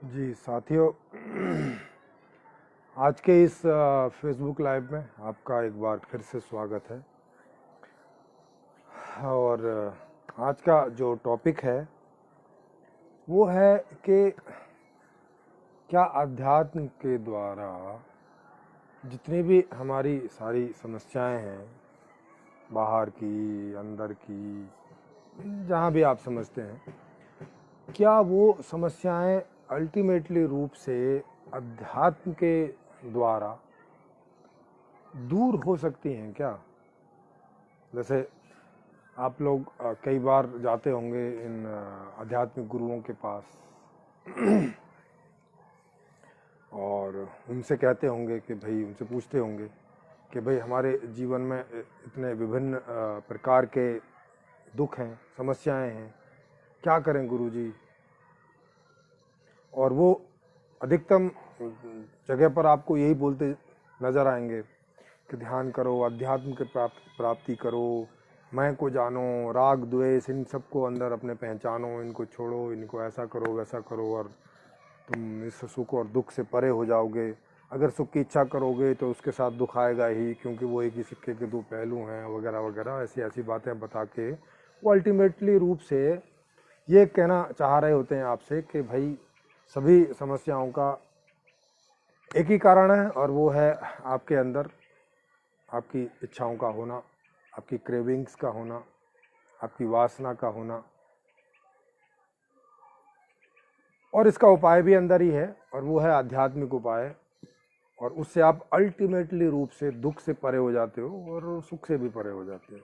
जी साथियों, आज के इस फेसबुक लाइव में आपका एक बार फिर से स्वागत है। और आज का जो टॉपिक है वो है कि क्या अध्यात्म के द्वारा जितनी भी हमारी सारी समस्याएं हैं, बाहर की, अंदर की, जहाँ भी आप समझते हैं, क्या वो समस्याएं अल्टीमेटली रूप से अध्यात्म के द्वारा दूर हो सकती हैं क्या? जैसे आप लोग कई बार जाते होंगे इन आध्यात्मिक गुरुओं के पास और उनसे कहते होंगे कि भाई, उनसे पूछते होंगे कि भाई हमारे जीवन में इतने विभिन्न प्रकार के दुख हैं, समस्याएं हैं, क्या करें गुरुजी? और वो अधिकतम जगह पर आपको यही बोलते नज़र आएंगे कि ध्यान करो, अध्यात्म के प्राप्ति करो, मैं को जानो, राग द्वेष इन सबको अंदर अपने पहचानो, इनको छोड़ो, इनको ऐसा करो वैसा करो और तुम इस सुख और दुख से परे हो जाओगे। अगर सुख की इच्छा करोगे तो उसके साथ दुख आएगा ही, क्योंकि वो एक ही सिक्के के दो पहलू हैं, वगैरह वगैरह ऐसी ऐसी बातें बता के वो अल्टीमेटली रूप से ये कहना चाह रहे होते हैं आपसे कि भाई सभी समस्याओं का एक ही कारण है, और वो है आपके अंदर आपकी इच्छाओं का होना, आपकी क्रेविंग्स का होना, आपकी वासना का होना। और इसका उपाय भी अंदर ही है, और वो है आध्यात्मिक उपाय, और उससे आप अल्टीमेटली रूप से दुख से परे हो जाते हो और सुख से भी परे हो जाते हो।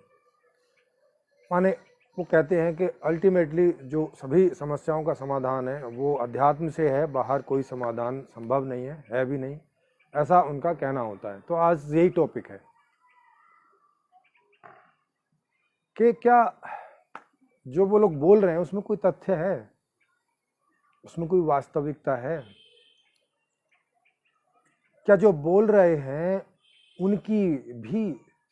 माने वो कहते हैं कि अल्टीमेटली जो सभी समस्याओं का समाधान है वो अध्यात्म से है, बाहर कोई समाधान संभव नहीं है भी नहीं, ऐसा उनका कहना होता है। तो आज यही टॉपिक है कि क्या जो वो लोग बोल रहे हैं उसमें कोई तथ्य है, उसमें कोई वास्तविकता है? क्या जो बोल रहे हैं उनकी भी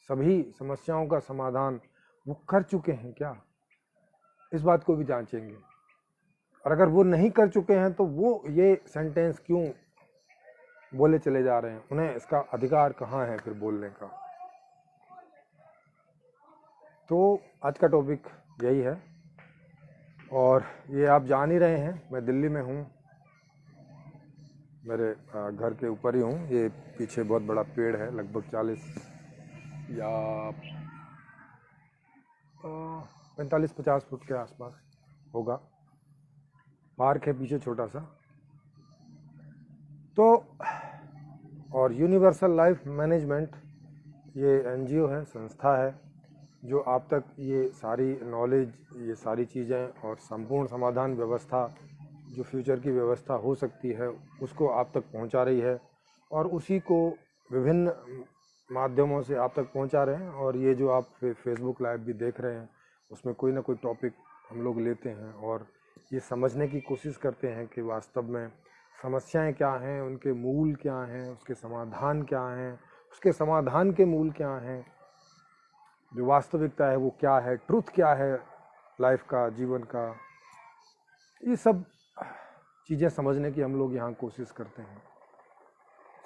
सभी समस्याओं का समाधान वो कर चुके हैं क्या? इस बात को भी जांचेंगे। और अगर वो नहीं कर चुके हैं तो वो ये सेंटेंस क्यों बोले चले जा रहे हैं, उन्हें इसका अधिकार कहाँ है फिर बोलने का? तो आज का टॉपिक यही है। और ये आप जान ही रहे हैं, मैं दिल्ली में हूँ, मेरे घर के ऊपर ही हूँ। ये पीछे बहुत बड़ा पेड़ है, लगभग 40 या 45-50 फुट के आसपास होगा। पार्क है पीछे छोटा सा। तो और यूनिवर्सल लाइफ मैनेजमेंट ये एनजीओ है, संस्था है, जो आप तक ये सारी नॉलेज, ये सारी चीज़ें और संपूर्ण समाधान व्यवस्था जो फ्यूचर की व्यवस्था हो सकती है उसको आप तक पहुंचा रही है, और उसी को विभिन्न माध्यमों से आप तक पहुंचा रहे हैं। और ये जो आप फेसबुक लाइव भी देख रहे हैं उसमें कोई ना कोई टॉपिक हम लोग लेते हैं और ये समझने की कोशिश करते हैं कि वास्तव में समस्याएं क्या हैं, उनके मूल क्या हैं, उसके समाधान क्या हैं, उसके समाधान के मूल क्या हैं, जो वास्तविकता है वो क्या है, ट्रुथ क्या है लाइफ का, जीवन का। ये सब चीज़ें समझने की हम लोग यहाँ कोशिश करते हैं।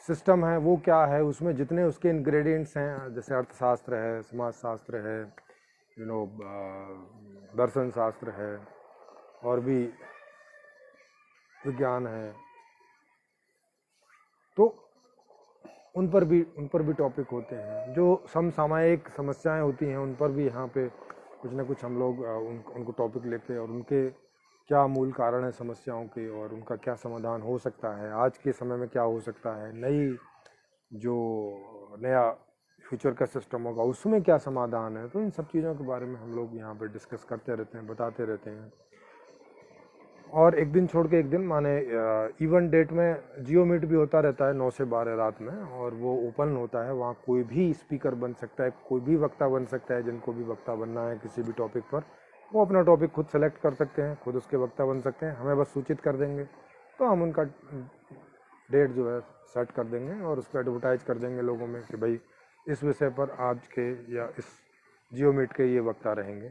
सिस्टम है वो क्या है, उसमें जितने उसके इंग्रेडिएंट्स हैं, जैसे अर्थशास्त्र है, समाजशास्त्र है, दर्शन शास्त्र है, और भी विज्ञान है, तो उन पर भी टॉपिक होते हैं। जो समसामयिक समस्याएं होती हैं उन पर भी यहाँ पे कुछ ना कुछ हम लोग उनको टॉपिक लेते हैं, और उनके क्या मूल कारण है समस्याओं के, और उनका क्या समाधान हो सकता है, आज के समय में क्या हो सकता है, जो नया फ्यूचर का सिस्टम होगा उसमें क्या समाधान है। तो इन सब चीज़ों के बारे में हम लोग यहाँ पे डिस्कस करते रहते हैं, बताते रहते हैं। और एक दिन छोड़ के एक दिन, माने इवन डेट में जियो मीट भी होता रहता है 9 से 12 रात में, और वो ओपन होता है, वहाँ कोई भी स्पीकर बन सकता है, कोई भी वक्ता बन सकता है। जिनको भी वक्ता बनना है किसी भी टॉपिक पर, वो अपना टॉपिक खुद सेलेक्ट कर सकते हैं, खुद उसके वक्ता बन सकते हैं। हमें बस सूचित कर देंगे तो हम उनका डेट जो है सेट कर देंगे, और उसको एडवर्टाइज कर देंगे लोगों में कि भाई इस विषय पर आज के या इस जियो मीट के ये वक्ता रहेंगे।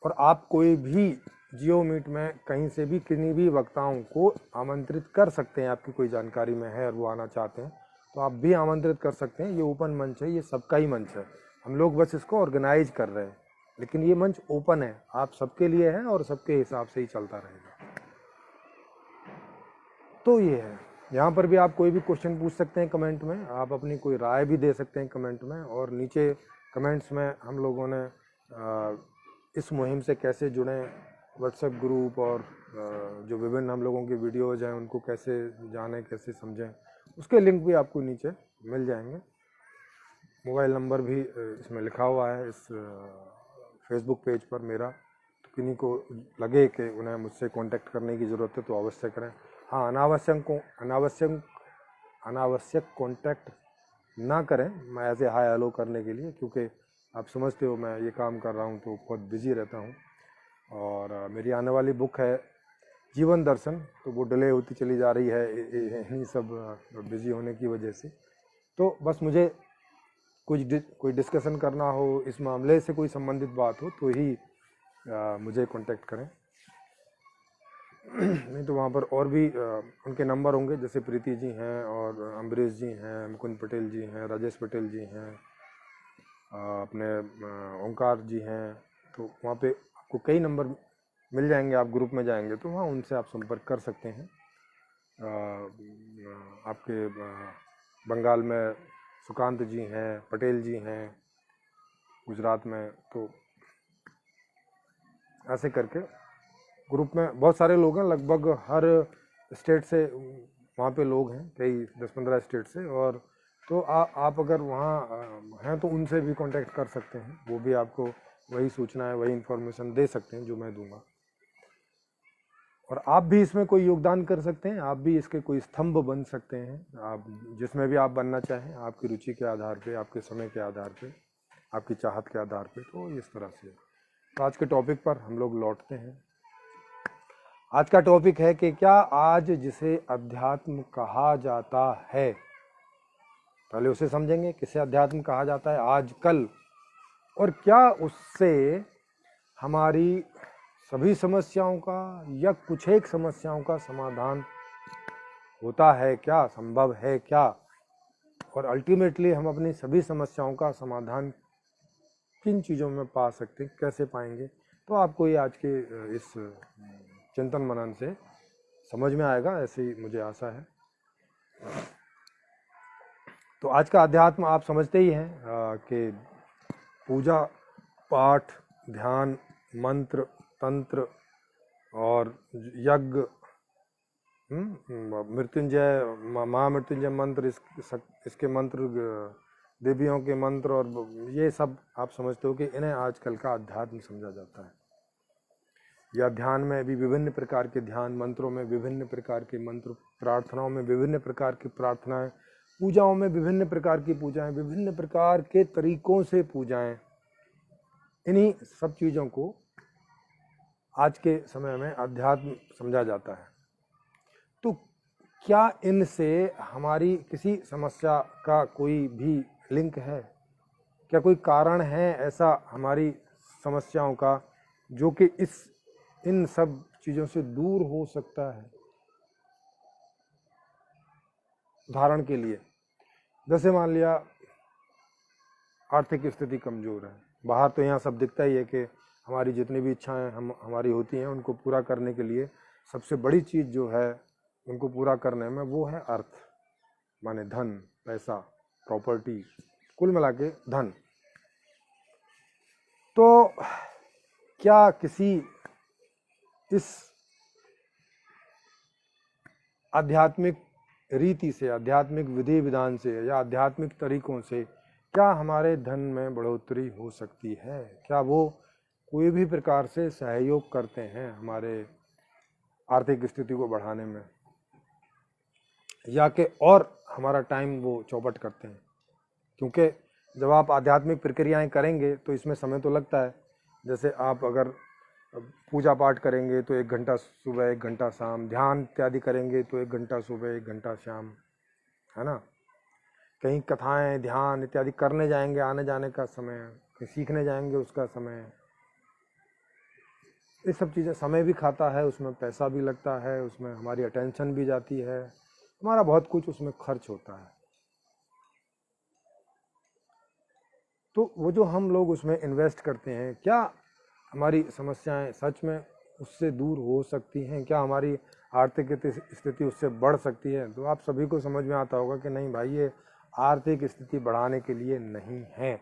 और आप कोई भी जियो मीट में कहीं से भी किन्हीं भी वक्ताओं को आमंत्रित कर सकते हैं। आपकी कोई जानकारी में है और वो आना चाहते हैं तो आप भी आमंत्रित कर सकते हैं। ये ओपन मंच है, ये सबका ही मंच है, हम लोग बस इसको ऑर्गेनाइज कर रहे हैं, लेकिन ये मंच ओपन है, आप सबके लिए है और सबके हिसाब से ही चलता रहेगा। तो ये है, यहाँ पर भी आप कोई भी क्वेश्चन पूछ सकते हैं कमेंट में, आप अपनी कोई राय भी दे सकते हैं कमेंट में, और नीचे कमेंट्स में हम लोगों ने इस मुहिम से कैसे जुड़ें, व्हाट्सएप ग्रुप और जो विभिन्न हम लोगों की वीडियोज़ हैं उनको कैसे जानें, कैसे समझें, उसके लिंक भी आपको नीचे मिल जाएंगे। मोबाइल नंबर भी इसमें लिखा हुआ है इस फेसबुक पेज पर मेरा, तो किन्हीं को लगे कि उन्हें मुझसे कांटेक्ट करने की ज़रूरत है तो अवश्य करें। हाँ, अनावश्यक कांटेक्ट ना करें मैं ऐसे हाय हेलो करने के लिए, क्योंकि आप समझते हो मैं ये काम कर रहा हूँ तो बहुत बिजी रहता हूँ। और मेरी आने वाली बुक है जीवन दर्शन, तो वो डिले होती चली जा रही है इन्हीं सब बिजी होने की वजह से। तो बस मुझे कोई डिस्कशन करना हो, इस मामले से कोई संबंधित बात हो तो ही मुझे कांटेक्ट करें। नहीं तो वहाँ पर और भी उनके नंबर होंगे, जैसे प्रीति जी हैं और अम्बरीश जी हैं, मुकुंद पटेल जी हैं, राजेश पटेल जी हैं, अपने ओंकार जी हैं, तो वहाँ पे आपको कई नंबर मिल जाएंगे। आप ग्रुप में जाएंगे तो वहाँ उनसे आप संपर्क कर सकते हैं। आपके बंगाल में सुकांत जी हैं, पटेल जी हैं, गुजरात में, तो ऐसे करके ग्रुप में बहुत सारे लोग हैं, लगभग हर स्टेट से वहाँ पे लोग हैं, कई 10-15 स्टेट से। और तो आप अगर वहाँ हैं तो उनसे भी कांटेक्ट कर सकते हैं, वो भी आपको वही सूचना है, वही इन्फॉर्मेशन दे सकते हैं जो मैं दूंगा। और आप भी इसमें कोई योगदान कर सकते हैं, आप भी इसके कोई स्तंभ बन सकते हैं, आप जिसमें भी आप बनना चाहें, आपकी रुचि के आधार पे, आपके समय के आधार पे, आपकी चाहत के आधार पे। तो इस तरह से तो आज के टॉपिक पर हम लोग लौटते हैं। आज का टॉपिक है कि क्या आज जिसे अध्यात्म कहा जाता है, पहले उसे समझेंगे, किसे अध्यात्म कहा जाता है आजकल, और क्या उससे हमारी सभी समस्याओं का या कुछ एक समस्याओं का समाधान होता है क्या, संभव है क्या, और अल्टीमेटली हम अपनी सभी समस्याओं का समाधान किन चीज़ों में पा सकते हैं, कैसे पाएंगे। तो आपको ये आज के इस चिंतन मनन से समझ में आएगा, ऐसी मुझे आशा है। तो आज का अध्यात्म आप समझते ही हैं कि पूजा पाठ, ध्यान, मंत्र, तंत्र और यज्ञ, मृत्युंजय, महामृत्युंजय मंत्र, इसके मंत्र, देवियों के मंत्र, और ये सब आप समझते हो कि इन्हें आजकल का अध्यात्म समझा जाता है। या ध्यान में भी विभिन्न प्रकार के ध्यान, मंत्रों में विभिन्न प्रकार के मंत्र, प्रार्थनाओं में विभिन्न प्रकार की प्रार्थनाएं, पूजाओं में विभिन्न प्रकार की पूजाएं, विभिन्न प्रकार के तरीकों से पूजाएं, इन्हीं सब चीज़ों को आज के समय में अध्यात्म समझा जाता है। तो क्या इनसे हमारी किसी समस्या का कोई भी लिंक है? क्या कोई कारण है ऐसा हमारी समस्याओं का जो कि इन सब चीज़ों से दूर हो सकता है? उदाहरण के लिए, जैसे मान लिया आर्थिक स्थिति कमज़ोर है, बाहर तो यहाँ सब दिखता ही है कि हमारी जितनी भी इच्छाएं हमारी होती हैं, उनको पूरा करने के लिए सबसे बड़ी चीज़ जो है उनको पूरा करने में, वो है अर्थ, माने धन, पैसा, प्रॉपर्टी, कुल मिला के धन। तो क्या किसी इस आध्यात्मिक रीति से, आध्यात्मिक विधि विधान से या आध्यात्मिक तरीकों से क्या हमारे धन में बढ़ोतरी हो सकती है? क्या वो कोई भी प्रकार से सहयोग करते हैं हमारे आर्थिक स्थिति को बढ़ाने में, या कि और हमारा टाइम वो चौपट करते हैं? क्योंकि जब आप आध्यात्मिक प्रक्रियाएं करेंगे तो इसमें समय तो लगता है। जैसे आप अगर पूजा पाठ करेंगे तो 1 घंटा सुबह, 1 घंटा शाम, ध्यान इत्यादि करेंगे तो 1 घंटा सुबह, 1 घंटा शाम, है ना। कहीं कथाएं, ध्यान इत्यादि करने जाएंगे, आने जाने का समय, कहीं सीखने जाएंगे उसका समय, ये सब चीज़ें समय भी खाता है, उसमें पैसा भी लगता है, उसमें हमारी अटेंशन भी जाती है, हमारा बहुत कुछ उसमें खर्च होता है। तो वो जो हम लोग उसमें इन्वेस्ट करते हैं, क्या हमारी समस्याएं सच में उससे दूर हो सकती हैं? क्या हमारी आर्थिक स्थिति उससे बढ़ सकती है? तो आप सभी को समझ में आता होगा कि नहीं भाई, ये आर्थिक स्थिति बढ़ाने के लिए नहीं है।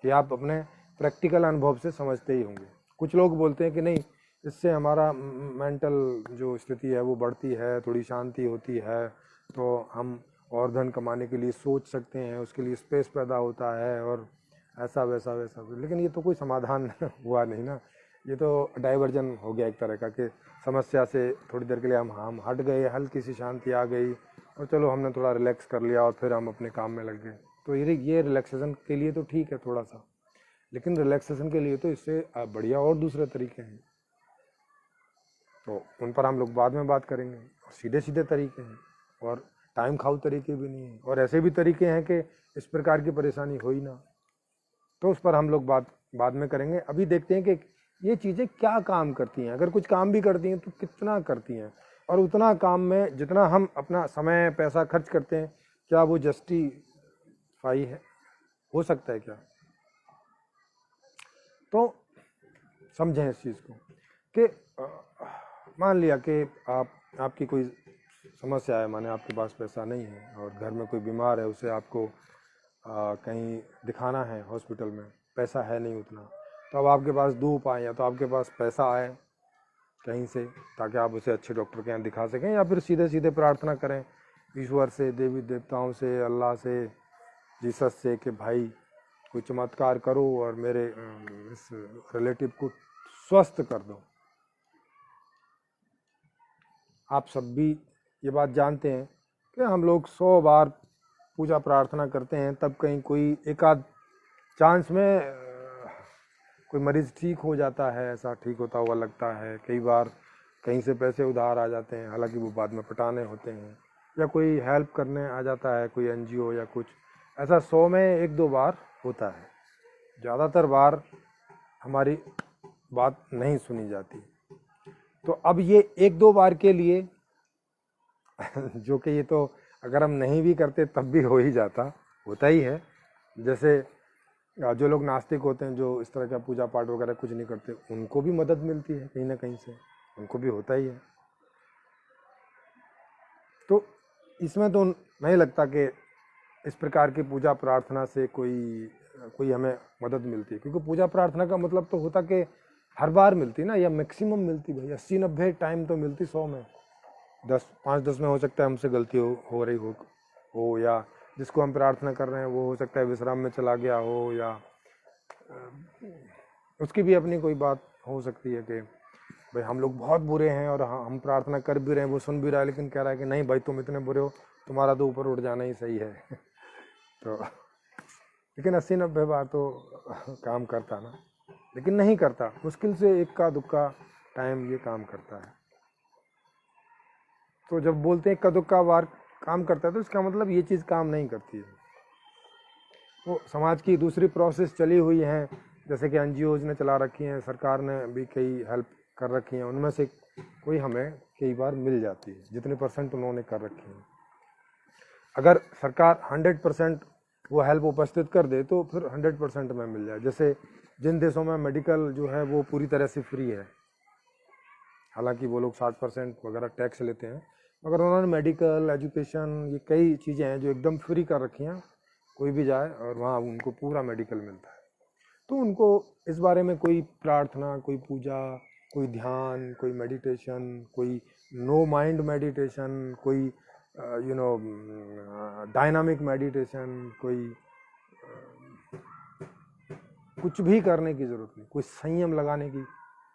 कि आप अपने प्रैक्टिकल अनुभव से समझते ही होंगे। कुछ लोग बोलते हैं कि नहीं, इससे हमारा मेंटल जो स्थिति है वो बढ़ती है, थोड़ी शांति होती है, तो हम और धन कमाने के लिए सोच सकते हैं, उसके लिए स्पेस पैदा होता है और ऐसा वैसा वैसा। लेकिन ये तो कोई समाधान हुआ नहीं ना, ये तो डाइवर्जन हो गया एक तरह का, कि समस्या से थोड़ी देर के लिए हम हट गए, हल्की सी शांति आ गई और चलो हमने थोड़ा रिलैक्स कर लिया और फिर हम अपने काम में लग गए। तो ये रिलैक्सेशन के लिए तो ठीक है थोड़ा सा, लेकिन रिलैक्सेशन के लिए तो इससे बढ़िया और दूसरे तरीके हैं, तो उन पर हम लोग बाद में बात करेंगे। और सीधे सीधे तरीके हैं और टाइम खाऊ तरीके भी नहीं हैं, और ऐसे भी तरीके हैं कि इस प्रकार की परेशानी हो ही ना, तो उस पर हम लोग बात बाद में करेंगे। अभी देखते हैं कि ये चीज़ें क्या काम करती हैं, अगर कुछ काम भी करती हैं तो कितना करती हैं, और उतना काम में जितना हम अपना समय पैसा खर्च करते हैं, क्या वो जस्टिफाई है, हो सकता है क्या? तो समझें इस चीज़ को कि मान लिया कि आपकी कोई समस्या है, माने आपके पास पैसा नहीं है और घर में कोई बीमार है, उसे आपको कहीं दिखाना है हॉस्पिटल में, पैसा है नहीं उतना, तो अब आपके पास दो उपाय हैं। या तो आपके पास पैसा आए कहीं से ताकि आप उसे अच्छे डॉक्टर के यहाँ दिखा सकें, या फिर सीधे सीधे प्रार्थना करें ईश्वर से, देवी देवताओं से, अल्लाह से, जीसस से कि भाई कोई चमत्कार करो और मेरे इस रिलेटिव को स्वस्थ कर दो। आप सब भी ये बात जानते हैं कि हम लोग 100 बार पूजा प्रार्थना करते हैं, तब कहीं कोई एक आध चांस में कोई मरीज़ ठीक हो जाता है, ऐसा ठीक होता हुआ लगता है। कई बार कहीं से पैसे उधार आ जाते हैं, हालांकि वो बाद में पटाने होते हैं, या कोई हेल्प करने आ जाता है, कोई एनजीओ या कुछ, ऐसा 100 में 1-2 बार होता है। ज़्यादातर बार हमारी बात नहीं सुनी जाती। तो अब ये 1-2 बार के लिए जो कि ये तो अगर हम नहीं भी करते तब भी हो ही जाता, होता ही है। जैसे जो लोग नास्तिक होते हैं, जो इस तरह का पूजा पाठ वगैरह कुछ नहीं करते, उनको भी मदद मिलती है कहीं ना कहीं से, उनको भी होता ही है। तो इसमें तो नहीं लगता कि इस प्रकार की पूजा प्रार्थना से कोई हमें मदद मिलती है, क्योंकि पूजा प्रार्थना का मतलब तो होता कि हर बार मिलती ना, या मैक्सिमम मिलती भाई 80-90 टाइम तो मिलती, 100 में 5-10 में हो सकता है हमसे गलती हो रही हो, या जिसको हम प्रार्थना कर रहे हैं वो हो सकता है विश्राम में चला गया हो, या उसकी भी अपनी कोई बात हो सकती है कि भाई हम लोग बहुत बुरे हैं और हम प्रार्थना कर भी रहे हैं, वो सुन भी रहा है, लेकिन कह रहा है कि नहीं भाई तुम इतने बुरे हो, तुम्हारा तो ऊपर उठ जाना ही सही है। तो लेकिन 80-90 बार तो काम करता ना, लेकिन नहीं करता, मुश्किल से इक्का दुक्का टाइम ये काम करता है। तो जब बोलते हैं इक्का दुक्का बार काम करता है, तो इसका मतलब ये चीज़ काम नहीं करती है। वो समाज की दूसरी प्रोसेस चली हुई हैं, जैसे कि एनजीओज ने चला रखी हैं, सरकार ने भी कई हेल्प कर रखी हैं, उनमें से कोई हमें कई बार मिल जाती है, जितने % उन्होंने कर रखी हैं। अगर सरकार 100% वो हेल्प उपस्थित कर दे तो फिर 100% में मिल जाए। जैसे जिन देशों में मेडिकल जो है वो पूरी तरह से फ्री है, हालांकि वो लोग 60% वगैरह टैक्स लेते हैं, मगर उन्होंने मेडिकल, एजुकेशन, ये कई चीज़ें हैं जो एकदम फ्री कर रखी हैं, कोई भी जाए और वहाँ उनको पूरा मेडिकल मिलता है। तो उनको इस बारे में कोई प्रार्थना, कोई पूजा, कोई ध्यान, कोई मेडिटेशन, कोई नो माइंड मेडिटेशन, कोई डायनामिक मेडिटेशन, कोई कुछ भी करने की ज़रूरत नहीं, कोई संयम लगाने की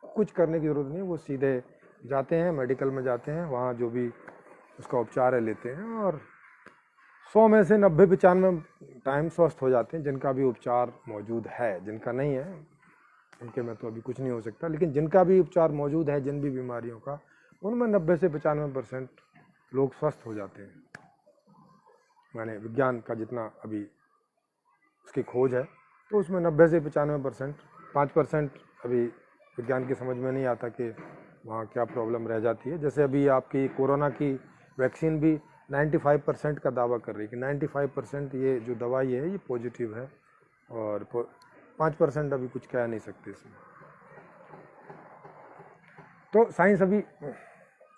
कुछ करने की ज़रूरत नहीं। वो सीधे जाते हैं, मेडिकल में जाते हैं, वहाँ जो भी उसका उपचार है लेते हैं, और 100 में से 90-95 टाइम स्वस्थ हो जाते हैं, जिनका भी उपचार मौजूद है। जिनका नहीं है उनके में तो अभी कुछ नहीं हो सकता, लेकिन जिनका भी उपचार मौजूद है, जिन भी बीमारियों का, उनमें 90 से 95% लोग स्वस्थ हो जाते हैं। मैंने विज्ञान का जितना अभी उसकी खोज है, तो उसमें 90 से 95%, 5% अभी विज्ञान की समझ में नहीं आता कि वहाँ क्या प्रॉब्लम रह जाती है। जैसे अभी आपकी कोरोना की वैक्सीन भी 95% का दावा कर रही है कि 95% ये जो दवाई है ये पॉजिटिव है, और 5% अभी कुछ कह नहीं सकते इसमें। तो साइंस अभी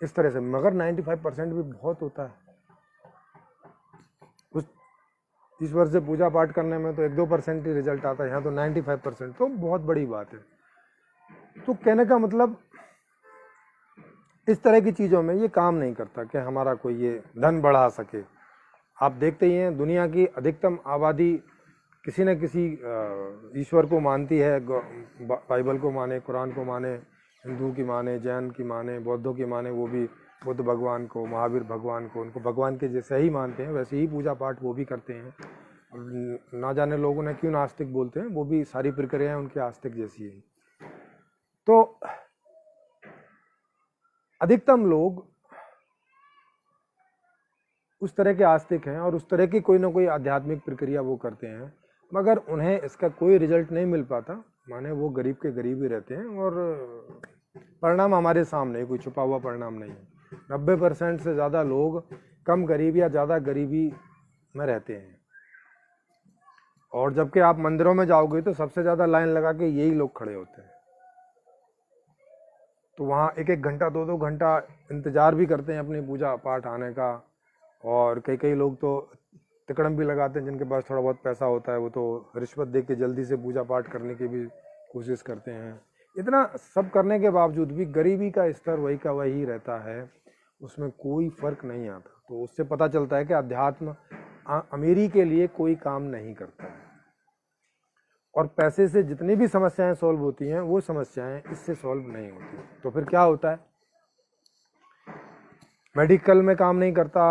इस तरह से, मगर 95% भी बहुत होता है। कुछ 30 वर्ष से पूजा पाठ करने में तो 1-2% ही रिजल्ट आता है, यहाँ तो 95%, तो बहुत बड़ी बात है। तो कहने का मतलब इस तरह की चीज़ों में ये काम नहीं करता कि हमारा कोई ये धन बढ़ा सके। आप देखते ही हैं दुनिया की अधिकतम आबादी किसी न किसी ईश्वर को मानती है, बाइबल को माने, कुरान को माने, हिंदू की माने, जैन की माने, बौद्धों की माने, वो भी बुद्ध भगवान को, महावीर भगवान को, उनको भगवान के जैसे ही मानते हैं, वैसे ही पूजा पाठ वो भी करते हैं। ना जाने लोगों ने क्यों नास्तिक बोलते हैं, वो भी सारी प्रक्रियाएं उनकी आस्तिक जैसी है। तो अधिकतम लोग उस तरह के आस्तिक हैं और उस तरह की कोई ना कोई आध्यात्मिक प्रक्रिया वो करते हैं, मगर उन्हें इसका कोई रिजल्ट नहीं मिल पाता। माने वो गरीब के गरीब ही रहते हैं और परिणाम हमारे सामने, कोई छुपा हुआ परिणाम नहीं है। 90% से ज़्यादा लोग कम गरीब या ज़्यादा गरीबी में रहते हैं। और जबकि आप मंदिरों में जाओगे तो सबसे ज़्यादा लाइन लगा के यही लोग खड़े होते हैं। तो वहाँ 1-1 घंटा 2-2 घंटा इंतज़ार भी करते हैं अपनी पूजा पाठ आने का। और कई लोग तो तिकड़म भी लगाते हैं, जिनके पास थोड़ा बहुत पैसा होता है वो तो रिश्वत दे के जल्दी से पूजा पाठ करने की भी कोशिश करते हैं। इतना सब करने के बावजूद भी गरीबी का स्तर वही का वही रहता है, उसमें कोई फर्क नहीं आता। तो उससे पता चलता है कि अध्यात्म अमीरी के लिए कोई काम नहीं करता है। और पैसे से जितनी भी समस्याएं सॉल्व होती हैं वो समस्याएं इससे सॉल्व नहीं होती। तो फिर क्या होता है, मेडिकल में काम नहीं करता,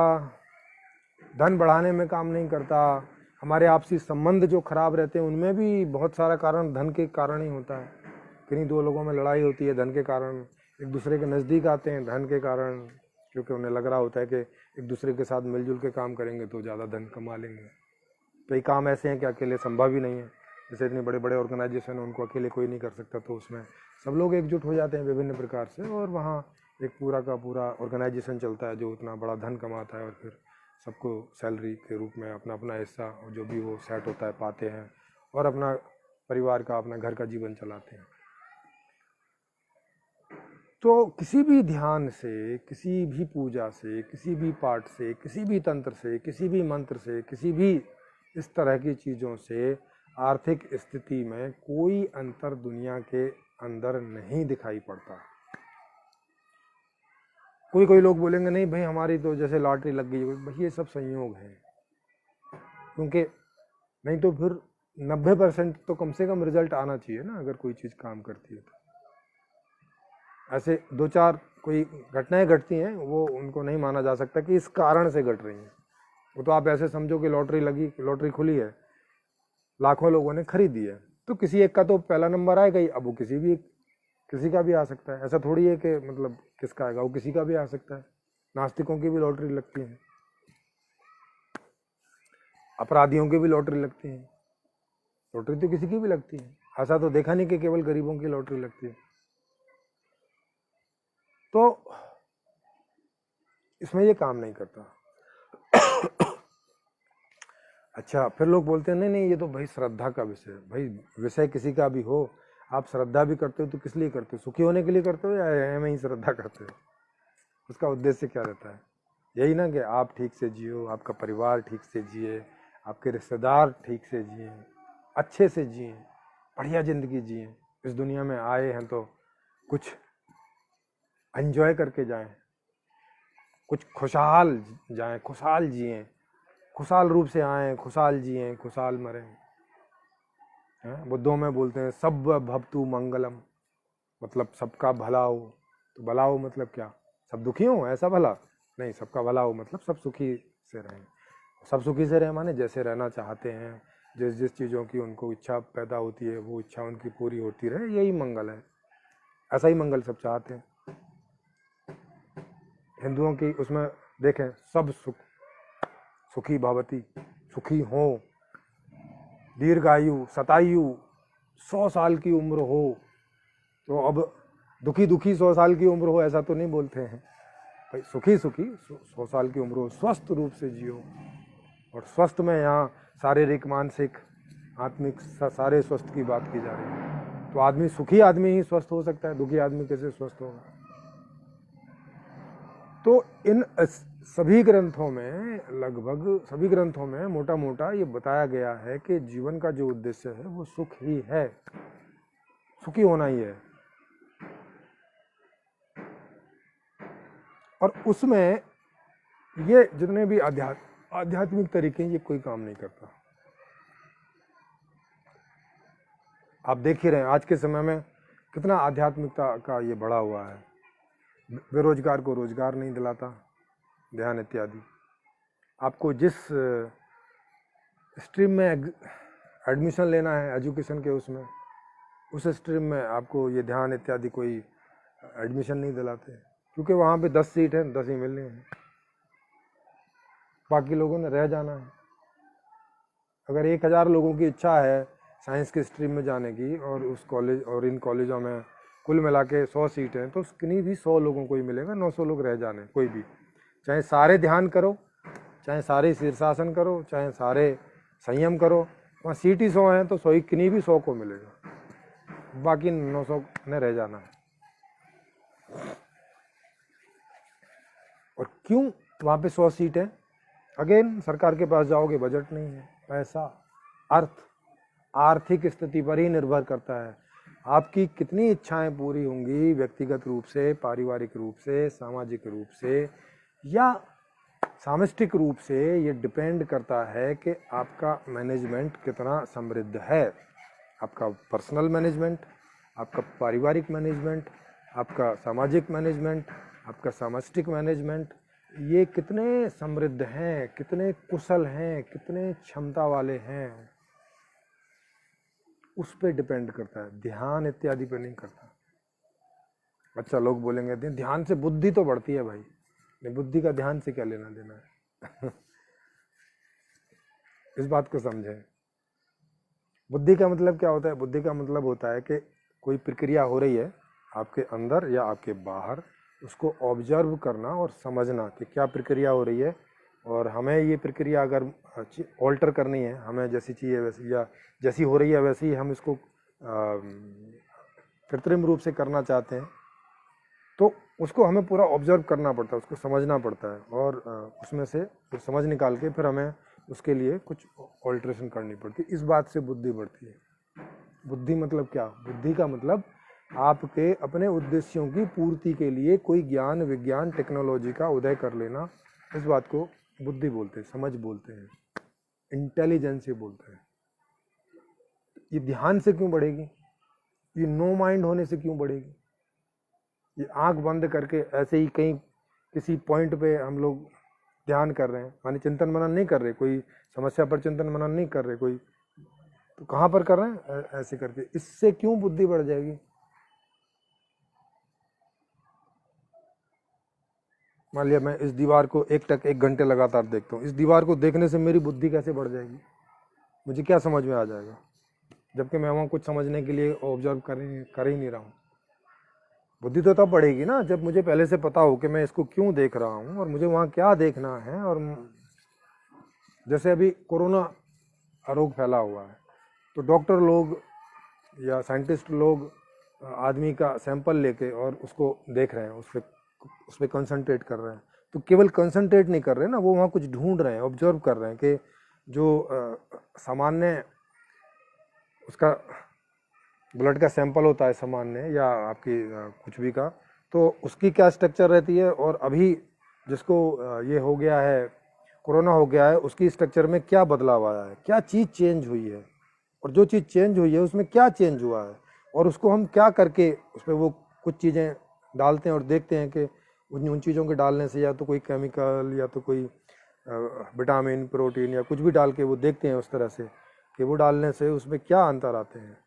धन बढ़ाने में काम नहीं करता, हमारे आपसी संबंध जो खराब रहते हैं उनमें भी बहुत सारा कारण धन के कारण ही होता है। किन्हीं दो लोगों में लड़ाई होती है धन के कारण, एक दूसरे के नज़दीक आते हैं धन के कारण, क्योंकि उन्हें लग रहा होता है कि एक दूसरे के साथ मिलजुल के काम करेंगे तो ज़्यादा धन कमा लेंगे। कई काम ऐसे हैं कि अकेले संभव ही नहीं है, जैसे इतने बड़े बड़े ऑर्गेनाइजेशन है उनको अकेले कोई नहीं कर सकता, तो उसमें सब लोग एकजुट हो जाते हैं विभिन्न प्रकार से, और वहाँ एक पूरा का पूरा ऑर्गेनाइजेशन चलता है जो उतना बड़ा धन कमाता है, और फिर सबको सैलरी के रूप में अपना अपना हिस्सा जो भी वो सेट होता है पाते हैं, और अपना परिवार का, अपना घर का जीवन चलाते हैं। तो किसी भी ध्यान से, किसी भी पूजा से, किसी भी पाठ से, किसी भी तंत्र से, किसी भी मंत्र से, किसी भी इस तरह की चीज़ों से आर्थिक स्थिति में कोई अंतर दुनिया के अंदर नहीं दिखाई पड़ता। कोई लोग बोलेंगे नहीं भाई हमारी तो जैसे लॉटरी लग गई, भाई ये सब संयोग है, क्योंकि नहीं तो फिर 90% तो कम से कम रिजल्ट आना चाहिए ना, अगर कोई चीज़ काम करती है तो। ऐसे 2-4 कोई घटनाएं घटती हैं, वो उनको नहीं माना जा सकता कि इस कारण से घट रही हैं। वो तो आप ऐसे समझो कि लॉटरी लगी, लॉटरी खुली है, लाखों लोगों ने खरीदी है, तो किसी एक का तो पहला नंबर आएगा ही। अब वो किसी का भी आ सकता है, ऐसा थोड़ी है कि मतलब किसका आएगा, वो किसी का भी आ सकता है। नास्तिकों की भी लॉटरी लगती है, अपराधियों की भी लॉटरी लगती है, लॉटरी तो किसी की भी लगती है। ऐसा तो देखा नहीं कि केवल गरीबों की लॉटरी लगती है। तो इसमें ये काम नहीं करता। अच्छा, फिर लोग बोलते हैं नहीं ये तो भाई श्रद्धा का विषय है। भाई विषय किसी का भी हो, आप श्रद्धा भी करते हो तो किस लिए करते हो, सुखी होने के लिए करते हो या एम ही श्रद्धा करते हो? उसका उद्देश्य क्या रहता है? यही ना कि आप ठीक से जियो, आपका परिवार ठीक से जिए, आपके रिश्तेदार ठीक से जिए, अच्छे से जिए, बढ़िया ज़िंदगी जिए। इस दुनिया में आए हैं तो कुछ एंजॉय करके जाएं, कुछ खुशहाल जाएं, खुशहाल जिए, खुशहाल रूप से आएँ, खुशहाल जिए, खुशहाल मरें। बुद्धों में बोलते हैं सब भवतु मंगलम, मतलब सबका भला हो। तो भला हो मतलब क्या, सब दुखी हो ऐसा भला नहीं, सबका भला हो मतलब सब सुखी से रहें। सब सुखी से रहें माने जैसे रहना चाहते हैं, जिस चीज़ों की उनको इच्छा पैदा होती है वो इच्छा उनकी पूरी होती रहे, यही मंगल है। ऐसा ही मंगल सब चाहते हैं। हिंदुओं की उसमें देखें सब सुखी भवती, सुखी हो, दीर्घायु, शतायु, 100 साल की उम्र हो, तो अब दुखी दुखी 100 साल की उम्र हो ऐसा तो नहीं बोलते हैं भाई, सुखी सुखी 100 साल की उम्र हो, स्वस्थ रूप से जियो। और स्वस्थ में यहाँ शारीरिक मानसिक आत्मिक सारे स्वस्थ की बात की जा रही है। तो आदमी सुखी आदमी ही स्वस्थ हो सकता है, दुखी आदमी कैसे स्वस्थ होगा? तो इन सभी ग्रंथों में, लगभग सभी ग्रंथों में मोटा मोटा ये बताया गया है कि जीवन का जो उद्देश्य है वो सुख ही है, सुखी होना ही है। और उसमें ये जितने भी आध्यात्मिक तरीके ये कोई काम नहीं करता। आप देख ही रहे हैं आज के समय में कितना आध्यात्मिकता का ये बढ़ा हुआ है। बेरोजगार को रोजगार नहीं दिलाता, ध्यान इत्यादि। आपको जिस स्ट्रीम में एडमिशन लेना है एजुकेशन के, उसमें उस स्ट्रीम में आपको ये ध्यान इत्यादि कोई एडमिशन नहीं दिलाते, क्योंकि वहाँ पे 10 सीट है, 10 ही मिलने हैं, बाकी लोगों ने रह जाना है। अगर 1000 लोगों की इच्छा है साइंस के स्ट्रीम में जाने की, और उस कॉलेज और इन कॉलेजों में कुल मिला के 100 सीट हैं, तो किन्हीं भी 100 लोगों को ही मिलेगा, 900 लोग रह जाने, कोई भी, चाहे सारे ध्यान करो, चाहे सारे शीर्षासन करो, चाहे सारे संयम करो, वहाँ सीट ही 100 हैं तो 100 ही किन्हीं भी 100 को मिलेगा, बाकी 900 ने रह जाना है। और क्यों वहाँ पे 100 सीट है? अगेन सरकार के पास जाओगे, बजट नहीं है, पैसा, आर्थिक स्थिति पर ही निर्भर करता है। आपकी कितनी इच्छाएं पूरी होंगी व्यक्तिगत रूप से, पारिवारिक रूप से, सामाजिक रूप से या सामष्टिक रूप से, ये डिपेंड करता है कि आपका मैनेजमेंट कितना समृद्ध है। आपका पर्सनल मैनेजमेंट, आपका पारिवारिक मैनेजमेंट, आपका सामाजिक मैनेजमेंट, आपका सामष्टिक मैनेजमेंट, ये कितने समृद्ध हैं, कितने कुशल हैं, कितने क्षमता वाले हैं, उस पर डिपेंड करता है, ध्यान इत्यादि पे नहीं करता। अच्छा, लोग बोलेंगे ध्यान से बुद्धि तो बढ़ती है। भाई नहीं, बुद्धि का ध्यान से क्या लेना देना है? इस बात को समझें। बुद्धि का मतलब क्या होता है? बुद्धि का मतलब होता है कि कोई प्रक्रिया हो रही है आपके अंदर या आपके बाहर, उसको ऑब्जर्व करना और समझना कि क्या प्रक्रिया हो रही है, और हमें ये प्रक्रिया अगर ऑल्टर करनी है, हमें जैसी चाहिए वैसी, या जैसी हो रही है वैसी ही हम इसको कृत्रिम रूप से करना चाहते हैं, तो उसको हमें पूरा ऑब्जर्व करना पड़ता है, उसको समझना पड़ता है, और उसमें से फिर समझ निकाल के फिर हमें उसके लिए कुछ ऑल्ट्रेशन करनी पड़ती है। इस बात से बुद्धि बढ़ती है। बुद्धि मतलब क्या? बुद्धि का मतलब आपके अपने उद्देश्यों की पूर्ति के लिए कोई ज्ञान विज्ञान टेक्नोलॉजी का उदय कर लेना, इस बात को बुद्धि बोलते हैं, समझ बोलते हैं, इंटेलिजेंस ही बोलते हैं। ये ध्यान से क्यों बढ़ेगी? ये नो माइंड होने से क्यों बढ़ेगी? ये आंख बंद करके ऐसे ही कहीं किसी पॉइंट पे हम लोग ध्यान कर रहे हैं, माने चिंतन मनन नहीं कर रहे, कोई समस्या पर चिंतन मनन नहीं कर रहे, कोई तो कहाँ पर कर रहे हैं? ऐसे करके। इससे क्यों बुद्धि बढ़ जाएगी? मान लिया मैं इस दीवार को 1 घंटे लगातार देखता हूँ, इस दीवार को देखने से मेरी बुद्धि कैसे बढ़ जाएगी? मुझे क्या समझ में आ जाएगा? जबकि मैं वहाँ कुछ समझने के लिए ऑब्जर्व कर ही नहीं रहा हूँ। बुद्धि तो तब बढ़ेगी ना जब मुझे पहले से पता हो कि मैं इसको क्यों देख रहा हूँ और मुझे वहाँ क्या देखना है। और जैसे अभी कोरोना रोग फैला हुआ है, तो डॉक्टर लोग या साइंटिस्ट लोग आदमी का सैंपल लेके और उसको देख रहे हैं, उस पर कंसंट्रेट कर रहे हैं। तो केवल कंसंट्रेट नहीं कर रहे ना, वो वहाँ कुछ ढूंढ रहे हैं, ऑब्जर्व कर रहे हैं कि जो सामान्य उसका ब्लड का सैंपल होता है सामान्य, या आपकी कुछ भी का, तो उसकी क्या स्ट्रक्चर रहती है, और अभी जिसको ये हो गया है, कोरोना हो गया है, उसकी स्ट्रक्चर में क्या बदलाव आया है, क्या चीज़ चेंज हुई है, और जो चीज़ चेंज हुई है उसमें क्या चेंज हुआ है, और उसको हम क्या करके उसमें वो कुछ चीज़ें डालते हैं और देखते हैं कि उन चीज़ों के डालने से या तो कोई केमिकल या तो कोई विटामिन प्रोटीन या कुछ भी डाल के वो देखते हैं उस तरह से कि वो डालने से उसमें क्या अंतर आते हैं,